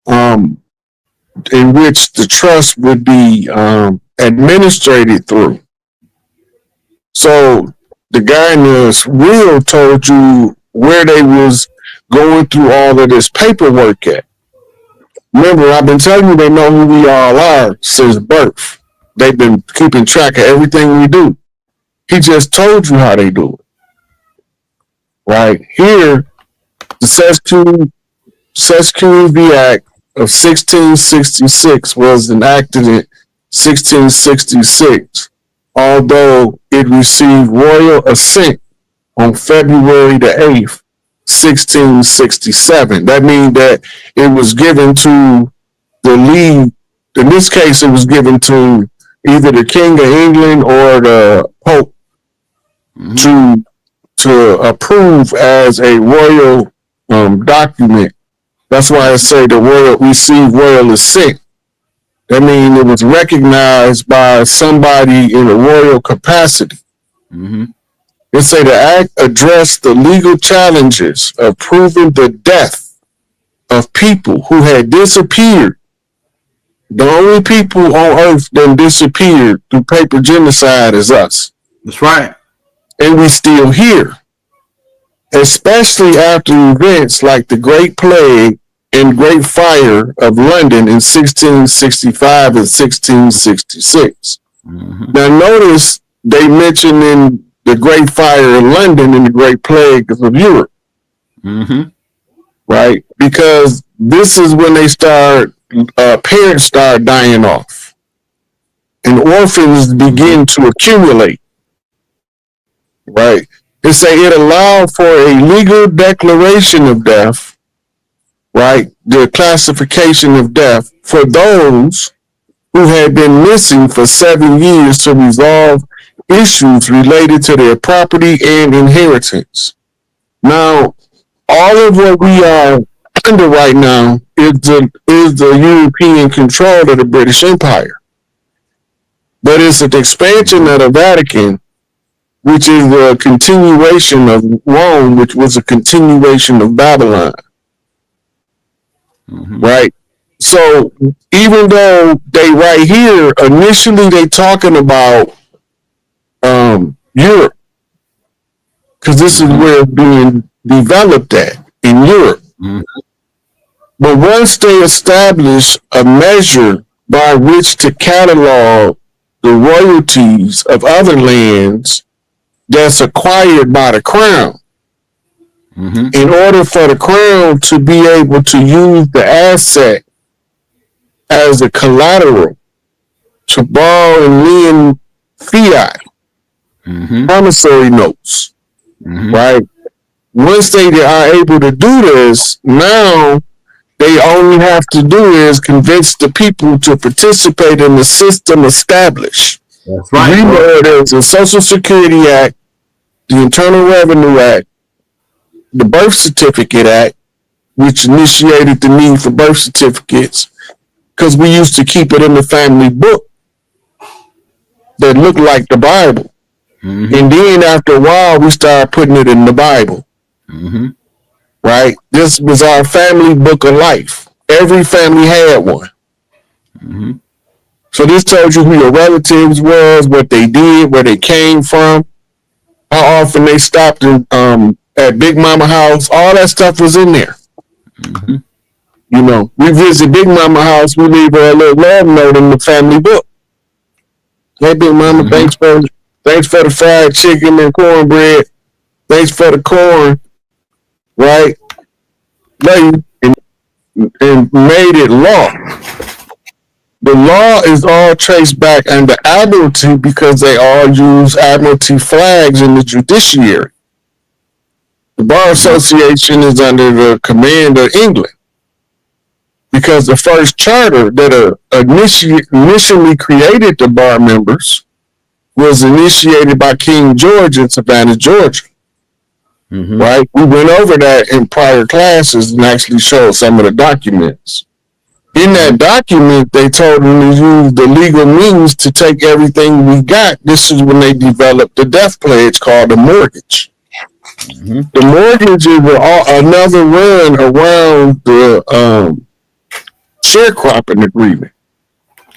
in which the trust would be administrated through. So the guy in the will told you where they was going through all of this paperwork at. Remember, I've been telling you they know who we all are since birth. They've been keeping track of everything we do. He just told you how they do it. Right here, the Sesquippus Act of 1666 was enacted in 1666, although it received royal assent on February the 8th, 1667. That means that it was given to the league. In this case, it was given to either the King of England or the Pope to approve as a royal document. That's why I say the royal received royal assent. That means it was recognized by somebody in a royal capacity. They say the act addressed the legal challenges of proving the death of people who had disappeared. The only people on earth that disappeared through paper genocide is us. That's right. And we still here. Especially after events like the Great Plague and Great Fire of London in 1665 and 1666. Now notice they mention in the Great Fire of London and the Great Plague of Europe. Right? Because this is when they parents start dying off. And orphans begin to accumulate. Right? They say it allowed for a legal declaration of death, right? The classification of death for those who had been missing for 7 years to resolve issues related to their property and inheritance. Now, all of what we are under right now is the European control of the British Empire. But it's an expansion of the Vatican, which is a continuation of Rome, which was a continuation of Babylon. Right? So even though they right here, initially they talking about Europe, because this is where it's being developed at, in Europe. But once they establish a measure by which to catalog the royalties of other lands that's acquired by the crown, in order for the crown to be able to use the asset as a collateral to borrow and lend fiat, promissory notes, right? Once they are able to do this, now they only have to do is convince the people to participate in the system established. That's right. We know there's a Social Security Act, the Internal Revenue Act, the Birth Certificate Act, which initiated the need for birth certificates, because we used to keep it in the family book that looked like the Bible. And then after a while, we started putting it in the Bible. Right? This was our family book of life. Every family had one. So this tells you who your relatives was, what they did, where they came from, how often they stopped in, at Big Mama house. All that stuff was in there. You know, we visit Big Mama house, we leave her a little love note in the family book. Hey, Big Mama, thanks for the fried chicken and cornbread. Thanks for the corn. Right? And made it law The law is all traced back under Admiralty because they all use Admiralty flags in the judiciary. The Bar Association is under the command of England because the first charter that initially created the bar members was initiated by King George in Savannah, Georgia. Mm-hmm. Right? We went over that in prior classes and actually showed some of the documents. In that document, they told them to use the legal means to take everything we got. This is when they developed the death pledge called the mortgage. Mm-hmm. The mortgage is another run around the sharecropping agreement.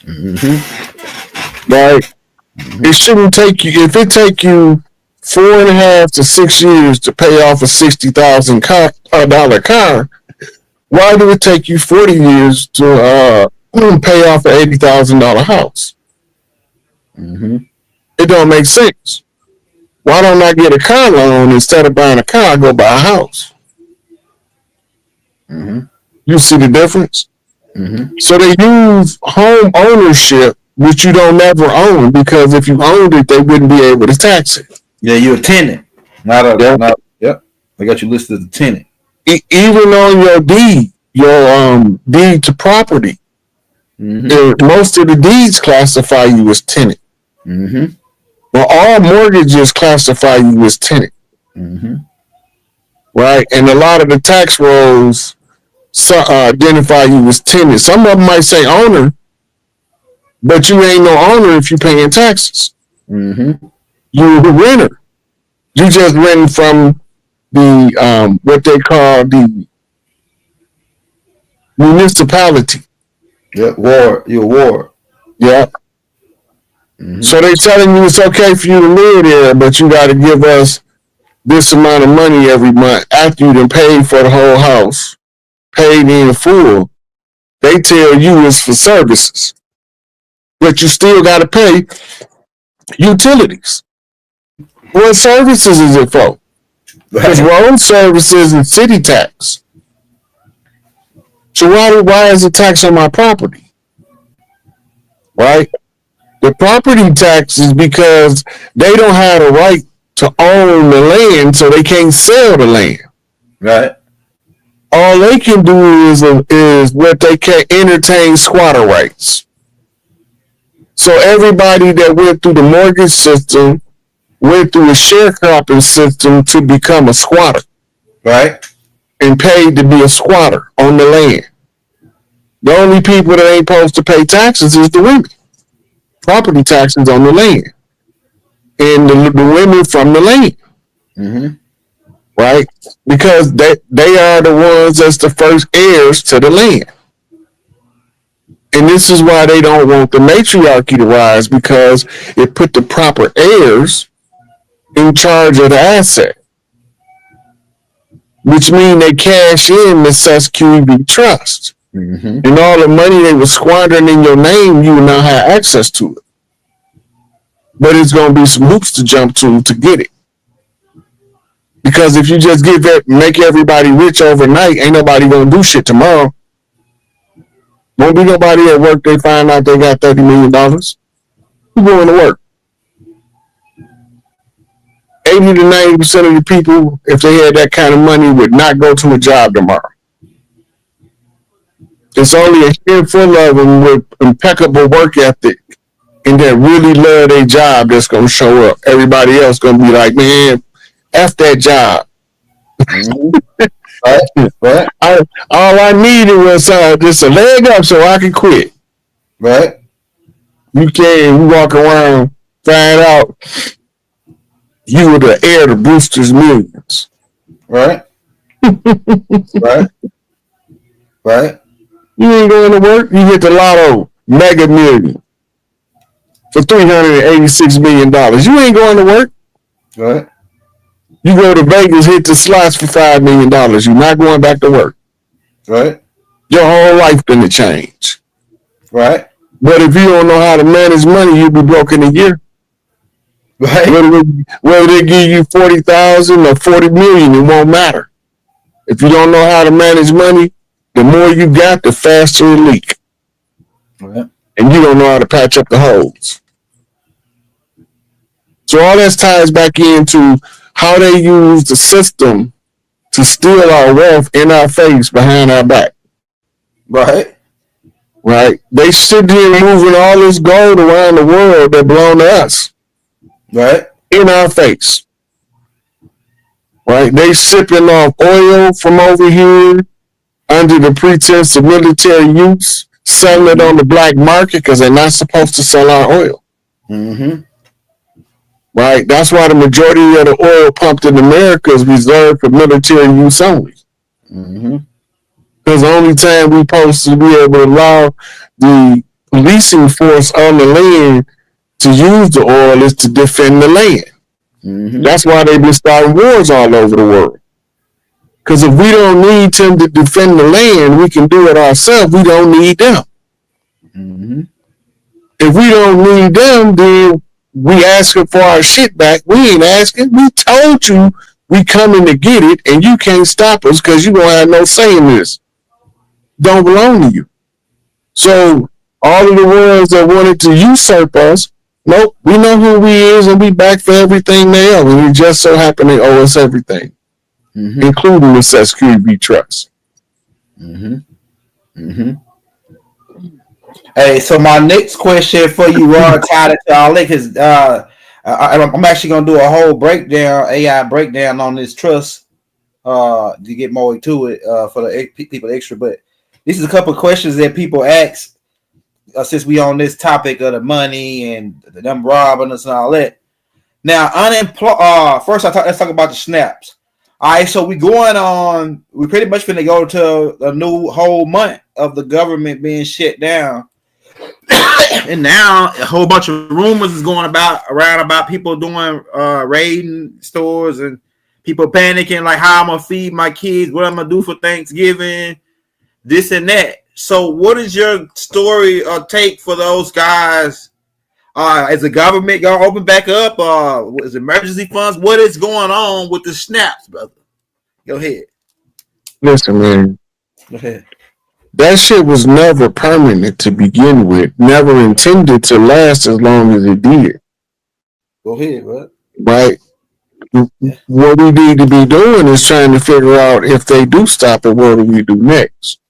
Mm-hmm. Right? It shouldn't take you, if it take you 4.5 to 6 years to pay off a $60,000 car, why do it take you 40 years to pay off an $80,000 house? Mm-hmm. It don't make sense. Why don't I get a car loan instead of buying a car? I go buy a house. Mm-hmm. You see the difference? Mm-hmm. So they use home ownership, which you don't never own, because if you owned it, they wouldn't be able to tax it. Yeah, you're a tenant. Yep. I got you listed as a tenant. Even on your deed, deed to property, most of the deeds classify you as tenant. Mm-hmm. Well, all mortgages classify you as tenant. Mm-hmm. Right? And a lot of the tax rolls identify you as tenant. Some of them might say owner, but you ain't no owner if you're paying taxes. Mm-hmm. You're the renter. You just renting from the what they call the municipality. Yeah, ward. You're a ward. Yeah. Mm-hmm. So they telling you it's okay for you to live there, but you got to give us this amount of money every month after you done paid for the whole house, paid in full. They tell you it's for services, but you still got to pay utilities. What services is it for? Because road services and city tax. So why is it tax on my property? Right? The property tax is because they don't have the right to own the land, so they can't sell the land. Right. All they can do is what they can entertain squatter rights. So everybody that went through the mortgage system went through a sharecropping system to become a squatter. Right. And paid to be a squatter on the land. The only people that ain't supposed to pay taxes is the women. Property taxes on the land. And the women from the land. Mm-hmm. Right? Because they are the ones that's the first heirs to the land. And this is why they don't want the matriarchy to rise, because it put the proper heirs in charge of the asset. Which means they cash in the SESQB trust. Mm-hmm. And all the money they were squandering in your name, you now have access to it. But it's going to be some hoops to jump to get it. Because if you just make everybody rich overnight, ain't nobody going to do shit tomorrow. Won't be nobody at work, they find out they got $30 million. Who going to work? 80 to 90% of the people, if they had that kind of money, would not go to a job tomorrow. It's only a handful of them with impeccable work ethic and that really love their job that's going to show up. Everybody else going to be like, man, F that job. Mm-hmm. Right. All I needed was just a leg up so I could quit. Right. You walk around, find out you were the heir to Brewster's Millions. Right. Right. Right. You ain't going to work. You hit the lotto mega million for $386 million. You ain't going to work. Right. You go to Vegas, hit the slots for $5 million. You're not going back to work. Right. Your whole life gonna change. Right. But if you don't know how to manage money, you'll be broke in a year. Right. Whether they give you 40,000 or 40 million, it won't matter. If you don't know how to manage money, the more you got, the faster it leak. Right. and you don't know how to patch up the holes. So all that ties back into how they use the system to steal our wealth in our face behind our back. Right. Right? They sit there moving all this gold around the world that belong to us. Right. In our face. Right? They sipping off oil from over here under the pretense of military use, selling it on the black market because they're not supposed to sell our oil. Mm-hmm. Right? That's why the majority of the oil pumped in America is reserved for military use only. Mm-hmm. Because the only time we're supposed to be able to allow the policing force on the land to use the oil is to defend the land. Mm-hmm. That's why they've been starting wars all over the world. Because if we don't need them to defend the land, we can do it ourselves. We don't need them. Mm-hmm. If we don't need them, then we asking for our shit back. We ain't asking. We told you we coming to get it, and you can't stop us because you don't have no say in this. Don't belong to you. So all of the ones that wanted to usurp us, nope, we know who we is, and we back for everything they owe. And it just so happen they owe us everything, including the SQB trust. Mm-hmm. Mm-hmm. Hey, so my next question for you, Ron, tied it to all that, because I'm actually gonna do a whole breakdown, AI breakdown on this trust, to get more into it for the people extra. But this is a couple of questions that people ask since we on this topic of the money and them robbing us and all that. Now, first let's talk about the snaps. All right, so we pretty much finna go to a new whole month of the government being shut down. And now a whole bunch of rumors is going around about people doing raiding stores and people panicking like how I'm gonna feed my kids, what I'm gonna do for Thanksgiving, this and that. So what is your story or take for those guys? Is the government gonna open back up? Is emergency funds? What is going on with the snaps, brother? Go ahead. Listen, man. Go ahead. That shit was never permanent to begin with. Never intended to last as long as it did. Go ahead, bro. Right? What we need to be doing is trying to figure out if they do stop it, what do we do next?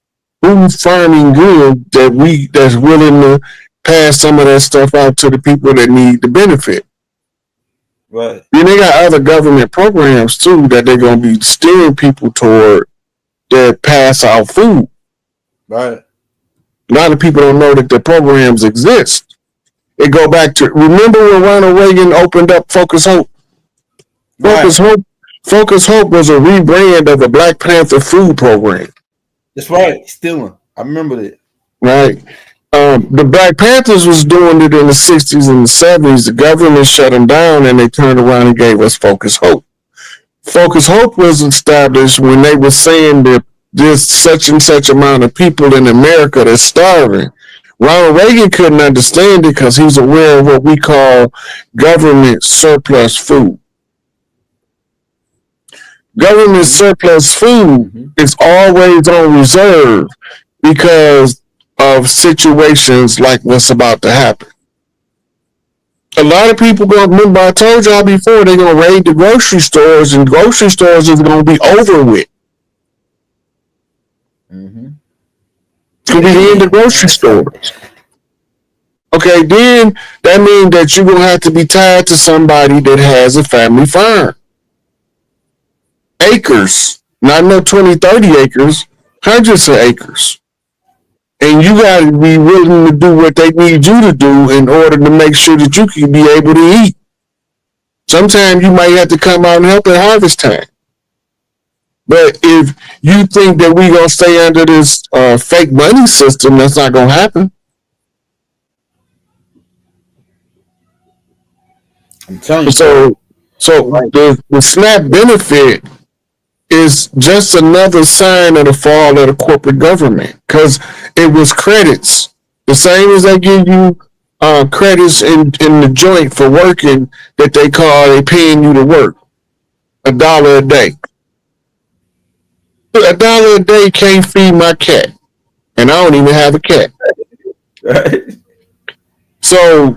Who's farming good that's willing to pass some of that stuff out to the people that need the benefit? Right. Then they got other government programs too that they're gonna be steering people toward that pass out food. Right. A lot of people don't know that the programs exist. It go back to, remember when Ronald Reagan opened up Focus Hope? Focus Hope was a rebrand of a Black Panther food program. That's right. Stealing. I remember that. Right. The Black Panthers was doing it in the 60s and the 70s. The government shut them down and they turned around and gave us Focus Hope. Focus Hope was established when they were saying that there's such and such amount of people in America that's starving. Ronald Reagan couldn't understand it because he's aware of what we call government surplus food. Government surplus food is always on reserve because of situations like what's about to happen. A lot of people remember I told y'all before they're gonna raid the grocery stores, and grocery stores is gonna be over with. It's gonna be in the grocery stores. Okay, then that means that you're gonna have to be tied to somebody that has a family farm. Acres, not no 20, 30 acres, hundreds of acres. And you got to be willing to do what they need you to do in order to make sure that you can be able to eat. Sometimes you might have to come out and help at harvest time. But if you think that we're going to stay under this fake money system, that's not going to happen. I'm telling you. So the SNAP benefit is just another sign of the fall of the corporate government, because it was credits. The same as they give you credits in the joint for working that they paying you to work. $1 a day. $1 a day can't feed my cat. And I don't even have a cat. Right. So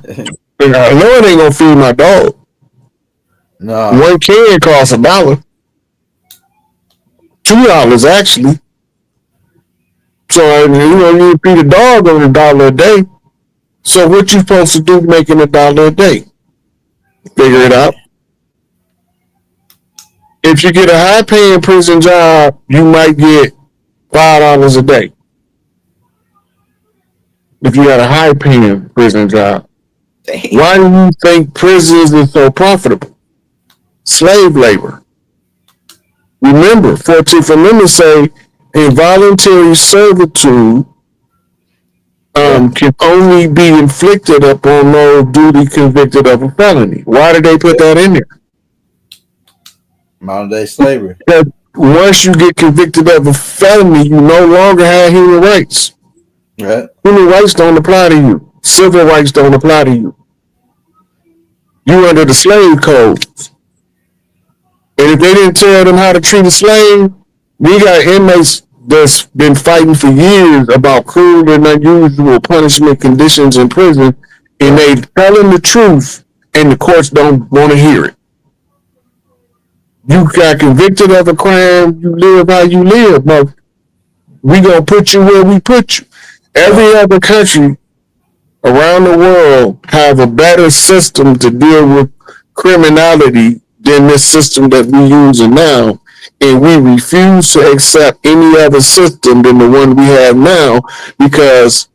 I know it ain't gonna feed my dog. No. One can costs $1, $2 actually. So you feed a dog on $1 a day. So what you supposed to do making $1 a day? Figure it out. If you get a high-paying prison job, you might get $5 a day. If you got a high-paying prison job, why do you think prisons are so profitable? Slave labor. Remember, 14th Amendment say involuntary servitude can only be inflicted upon those duly convicted of a felony. Why did they put that in there? Modern day slavery. That once you get convicted of a felony, you no longer have human rights. Right. Human rights don't apply to you. Civil rights don't apply to you. You under the slave codes. And if they didn't tell them how to treat a slave, we got inmates that's been fighting for years about cruel and unusual punishment conditions in prison, and they telling the truth, and the courts don't want to hear it. You got convicted of a crime, you live how you live, but we gonna put you where we put you. Every other country around the world have a better system to deal with criminality than this system that we using now, and we refuse to accept any other system than the one we have now because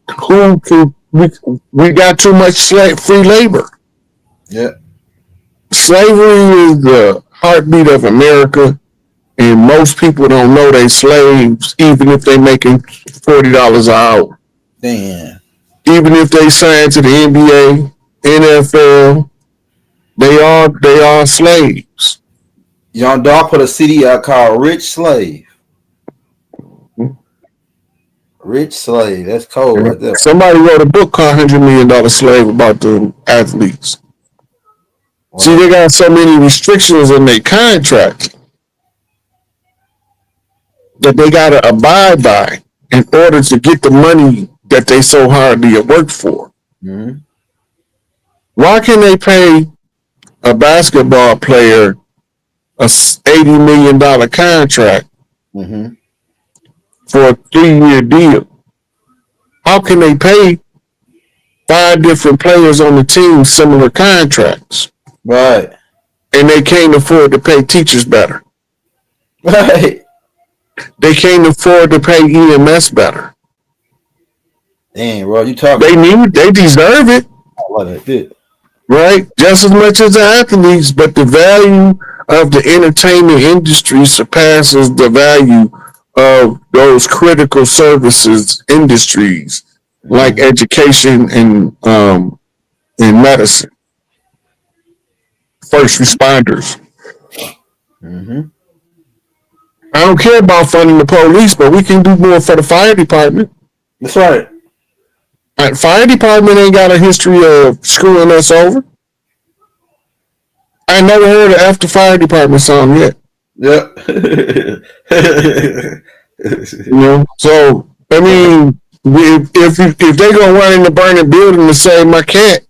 we got too much free labor. Yeah. Slavery is the heartbeat of America, and most people don't know they slaves, even if they making $40 an hour. Damn. Even if they sign to the NBA, NFL, they are slaves. Young Dog put a CD out called Rich Slave. Rich Slave. That's cold right there. Somebody wrote a book called $100 Million Slave about the athletes. Wow. See, they got so many restrictions in their contract that they got to abide by in order to get the money that they so hardly work for. Mm-hmm. Why can they pay a basketball player a $80 million contract for a 3-year deal? How can they pay 5 different players on the team similar contracts? Right. And they can't afford to pay teachers better. Right. They can't afford to pay EMS better. Dang, bro, you talking? They deserve it. I love it. Right? Just as much as the athletes, but the value of the entertainment industry surpasses the value of those critical services industries like education and medicine. First responders. Mm-hmm. I don't care about funding the police, but we can do more for the fire department. That's right. Fire department ain't got a history of screwing us over. I never heard of After Fire Department song yet. Yeah. So I mean, if they gonna run in the burning building to save my cat,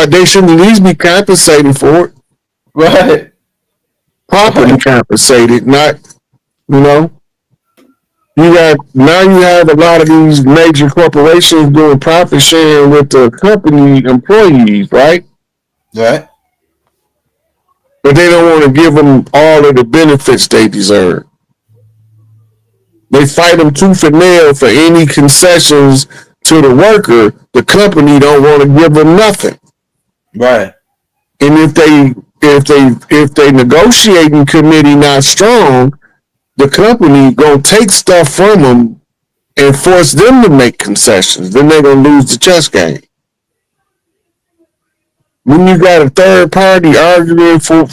they should at least be compensated for it. Right. Properly compensated, not you have a lot of these major corporations doing profit sharing with the company employees, right? Right. But they don't want to give them all of the benefits they deserve. They fight them tooth and nail for any concessions to the worker. The company don't want to give them nothing. Right. And if they negotiating committee not strong, the company gonna take stuff from them and force them to make concessions. Then they're gonna lose the chess game. When you got a third party arguing for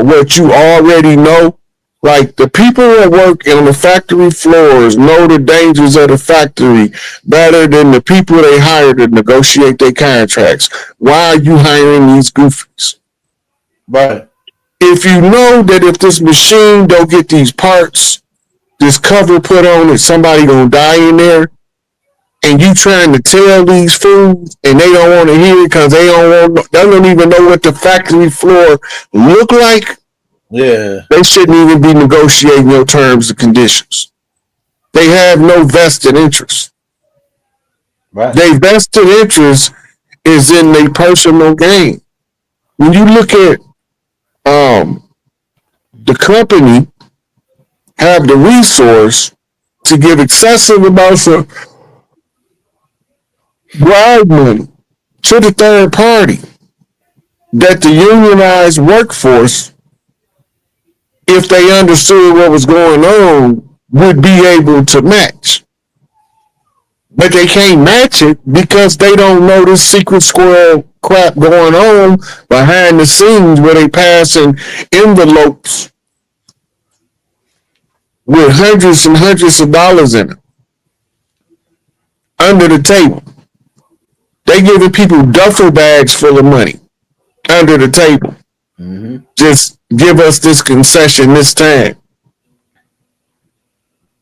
what you already know, like the people that work on the factory floors know the dangers of the factory better than the people they hire to negotiate their contracts. Why are you hiring these goofies? Right. If you know that if this machine don't get these parts, this cover put on it, somebody gonna die in there, and you trying to tell these fools and they don't want to hear it because they don't even know what the factory floor look like, Yeah. they shouldn't even be negotiating your terms and conditions. They have no vested interest. Right. Their vested interest is in their personal gain. When you look at the company have the resource to give excessive amounts of bribe money to the third party that the unionized workforce, if they understood what was going on, would be able to match. But they can't match it because they don't know this secret squirrel crap going on behind the scenes where they passing envelopes with hundreds and hundreds of dollars in it under the table. They giving people duffel bags full of money under the table. Mm-hmm. Just give us this concession this time.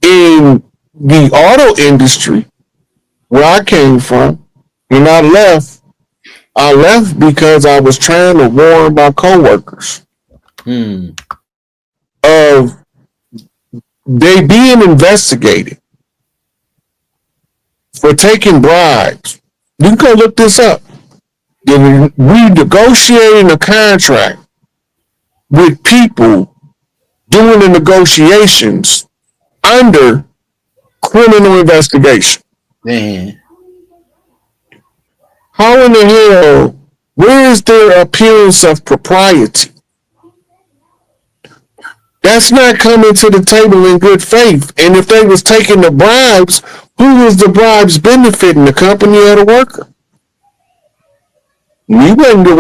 In the auto industry, where I came from, when I left because I was trying to warn my coworkers of they being investigated for taking bribes. You can go look this up. We negotiating a contract with people doing the negotiations under criminal investigation. Man. How in the hell, where is their appearance of propriety? That's not coming to the table in good faith. And if they was taking the bribes, who was the bribes benefiting, the company or the worker? We wasn't the